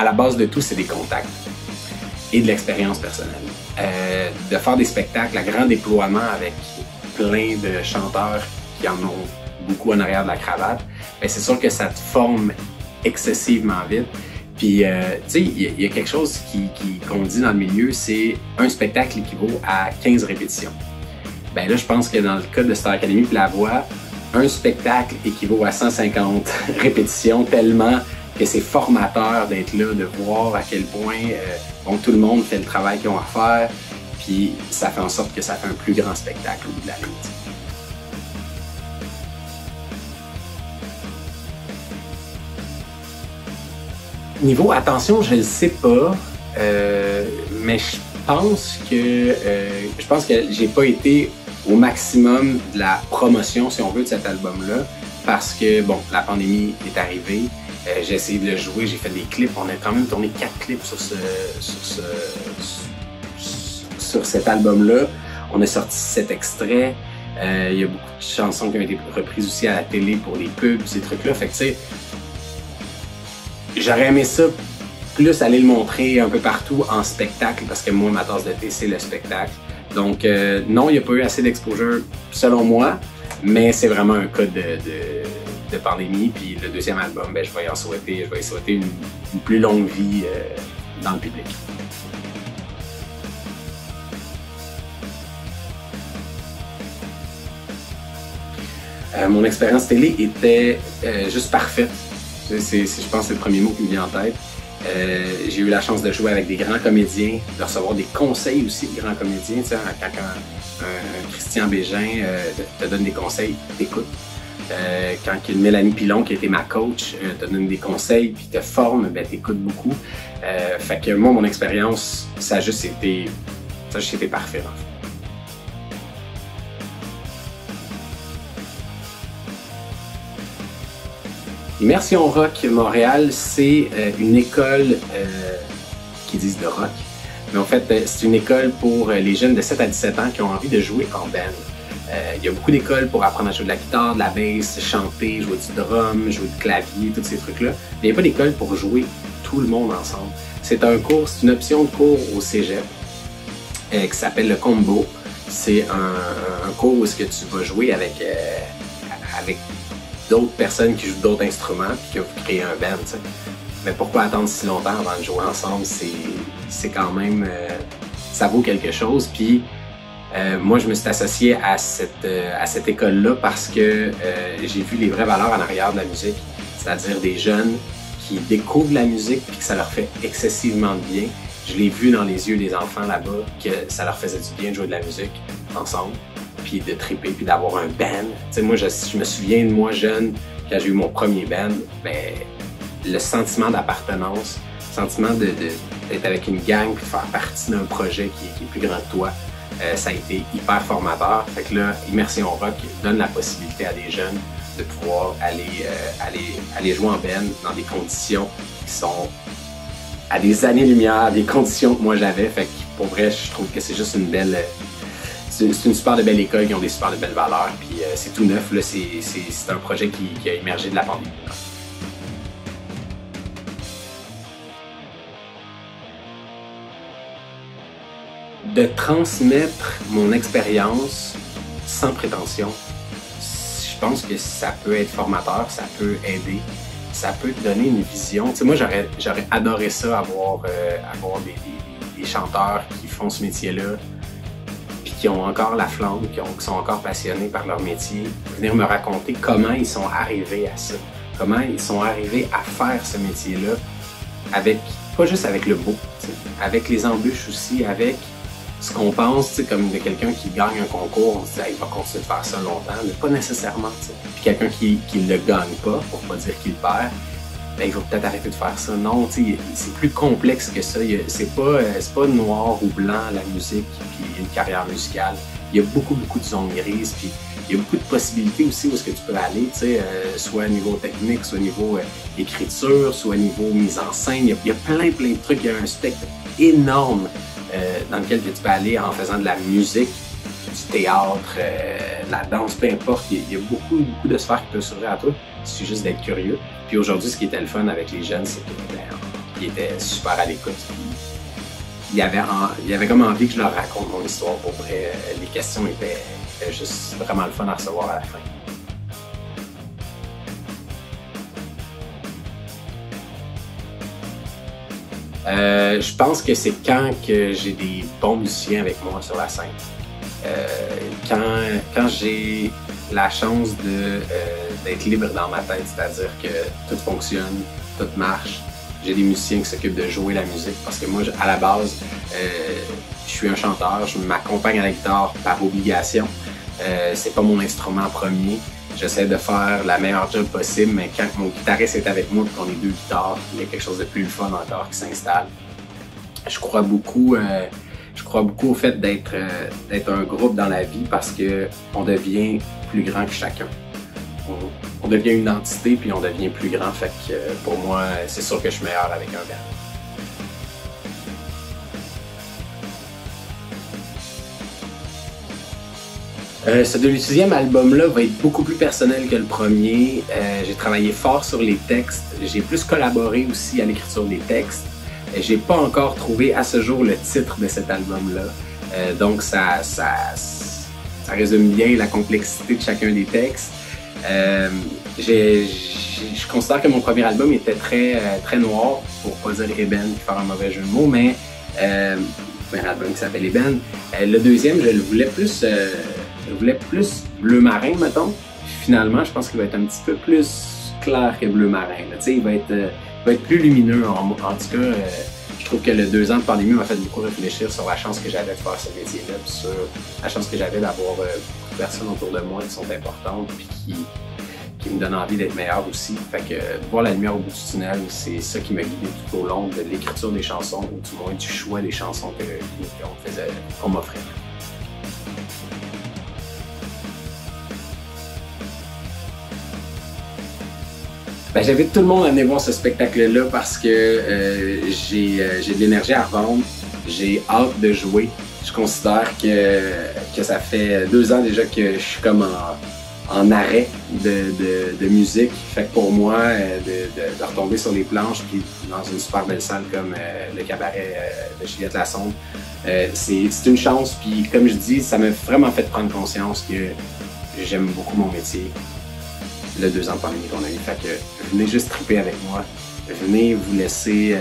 à la base de tout, c'est des contacts et de l'expérience personnelle. De faire des spectacles à grand déploiement avec plein de chanteurs qui en ont beaucoup en arrière de la cravate, ben c'est sûr que ça te forme excessivement vite. Puis, tu sais, il y a quelque chose qu'on dit dans le milieu, c'est un spectacle équivaut à 15 répétitions. Ben là, je pense que dans le cas de Star Academy et La Voix, un spectacle équivaut à 150 répétitions, tellement que c'est formateur d'être là, de voir à quel point bon, tout le monde fait le travail qu'ils ont à faire, puis ça fait en sorte que ça fait un plus grand spectacle au bout de la ligne. Niveau attention, je ne sais pas, mais je pense que j'ai pas été au maximum de la promotion, si on veut, de cet album-là, parce que, bon, la pandémie est arrivée, j'ai essayé de le jouer, j'ai fait des clips, on a quand même tourné 4 clips sur cet album-là. On a sorti 7 extraits, il y a beaucoup de chansons qui ont été reprises aussi à la télé pour les pubs, ces trucs-là, fait que, tu sais, j'aurais aimé ça plus aller le montrer un peu partout en spectacle, parce que moi, ma tasse de thé, c'est le spectacle. Donc, non, il n'y a pas eu assez d'exposure selon moi, mais c'est vraiment un cas de pandémie. Puis le deuxième album, ben, je vais y souhaiter une plus longue vie dans le public. Mon expérience télé était juste parfaite. Je pense que c'est le premier mot qui me vient en tête. J'ai eu la chance de jouer avec des grands comédiens, de recevoir des conseils aussi de grands comédiens. Tu sais, quand un Christian Bégin te donne des conseils, t'écoutes. Quand une Mélanie Pilon, qui était ma coach, te donne des conseils puis te forme, ben, t'écoutes beaucoup. Fait que moi, mon expérience, ça a juste été parfait. En fait. Immersion Rock Montréal, c'est une école qui disent de rock, mais en fait, c'est une école pour les jeunes de 7 à 17 ans qui ont envie de jouer en band. Il y a beaucoup d'écoles pour apprendre à jouer de la guitare, de la bass, chanter, jouer du drum, jouer du clavier, tous ces trucs-là. Mais il n'y a pas d'école pour jouer tout le monde ensemble. C'est une option de cours au cégep qui s'appelle le Combo. C'est un cours où est-ce que tu vas jouer avec d'autres personnes qui jouent d'autres instruments puis qui ont créé un band, t'sais. Mais pourquoi attendre si longtemps avant de jouer ensemble? C'est quand même... ça vaut quelque chose. Puis moi, je me suis associé à cette école-là parce que j'ai vu les vraies valeurs en arrière de la musique. C'est-à-dire des jeunes qui découvrent la musique puis que ça leur fait excessivement de bien. Je l'ai vu dans les yeux des enfants là-bas que ça leur faisait du bien de jouer de la musique ensemble, puis de triper, puis d'avoir un band. Tu sais, moi, je me souviens de moi jeune, quand j'ai eu mon premier band, ben, le sentiment d'appartenance, le sentiment d'être avec une gang, puis de faire partie d'un projet qui est plus grand que toi, ça a été hyper formateur. Fait que là, Immersion Rock donne la possibilité à des jeunes de pouvoir aller jouer en band dans des conditions qui sont à des années-lumière, des conditions que moi j'avais. Fait que pour vrai, je trouve que c'est juste une belle... C'est une super de belle école, qui ont des super de belles valeurs, puis c'est tout neuf, là, c'est un projet qui a émergé de la pandémie. De transmettre mon expérience sans prétention, je pense que ça peut être formateur, ça peut aider, ça peut te donner une vision. Tu sais, moi, j'aurais adoré ça, avoir des chanteurs qui font ce métier-là, qui ont encore la flamme, qui sont encore passionnés par leur métier, venir me raconter comment ils sont arrivés à ça, comment ils sont arrivés à faire ce métier-là, avec pas juste avec le beau, avec les embûches aussi, avec ce qu'on pense, comme de quelqu'un qui gagne un concours, on se dit il va continuer de faire ça longtemps, mais pas nécessairement. T'sais. Puis quelqu'un qui ne le gagne pas, pour pas dire qu'il perd, ben, il va peut-être arrêter de faire ça. Non, c'est plus complexe que ça. C'est pas noir ou blanc la musique puis une carrière musicale. Il y a beaucoup de zones grises, puis il y a beaucoup de possibilités aussi où est-ce que tu peux aller, soit au niveau technique, soit au niveau écriture, soit au niveau mise en scène. Il y a plein de trucs. Il y a un spectre énorme dans lequel tu peux aller en faisant de la musique, du théâtre, de la danse, peu importe. Il y a beaucoup de sphères qui peuvent s'ouvrir à toi. Il suffit juste d'être curieux. Puis aujourd'hui, ce qui était le fun avec les jeunes, c'est que il était super à l'écoute. Il avait comme envie que je leur raconte mon histoire pour vrai. Les questions étaient juste vraiment le fun à recevoir à la fin. Je pense que c'est quand que j'ai des bons musiciens avec moi sur la scène. Quand j'ai la chance d'être libre dans ma tête, c'est-à-dire que tout fonctionne, tout marche. J'ai des musiciens qui s'occupent de jouer la musique parce que moi, à la base, je suis un chanteur, je m'accompagne à la guitare par obligation. C'est pas mon instrument premier. J'essaie de faire la meilleure job possible, mais quand mon guitariste est avec moi et qu'on est deux guitares, il y a quelque chose de plus fun encore qui s'installe. Je crois beaucoup au fait d'être un groupe dans la vie parce qu'on devient plus grand que chacun. On devient une entité puis on devient plus grand. Fait que pour moi, c'est sûr que je suis meilleur avec un band. Ce deuxième album-là va être beaucoup plus personnel que le premier. J'ai travaillé fort sur les textes. J'ai plus collaboré aussi à l'écriture des textes. J'ai pas encore trouvé à ce jour le titre de cet album-là. Donc ça résume bien la complexité de chacun des textes. Je considère que mon premier album était très noir, pour pas dire ébène, faire un mauvais jeu de mots, mais un album qui s'appelle Ébène. Le deuxième, je le voulais plus bleu marin, mettons. Finalement, je pense qu'il va être un petit peu plus clair que bleu marin. Il va être plus lumineux. En tout cas, je trouve que le 2 ans de pandémie m'a fait beaucoup réfléchir sur la chance que j'avais de faire ce métier-là, puis sur la chance que j'avais d'avoir beaucoup de personnes autour de moi qui sont importantes, puis qui me donnent envie d'être meilleur aussi. Fait que voir la lumière au bout du tunnel, c'est ça qui m'a guidé tout au long de l'écriture des chansons, ou du moins du choix des chansons qu'on m'offrait. Ben, j'invite tout le monde à venir voir ce spectacle-là parce que j'ai de l'énergie à revendre, j'ai hâte de jouer. Je considère que ça fait 2 ans déjà que je suis comme en arrêt de musique. Fait que pour moi, de retomber sur les planches puis dans une super belle salle comme le cabaret de Juliette Lassonde, c'est une chance. Puis comme je dis, ça m'a vraiment fait prendre conscience que j'aime beaucoup mon métier. Le 2 ans de pandémie qu'on a eu. Fait que venez juste triper avec moi. Venez vous laisser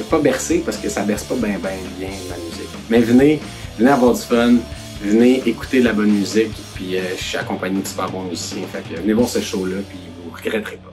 pas bercer parce que ça berce pas bien ma musique. Mais venez avoir du fun, venez écouter de la bonne musique, puis je suis accompagné de super bons musiciens. Fait que venez voir ce show-là, puis vous regretterez pas.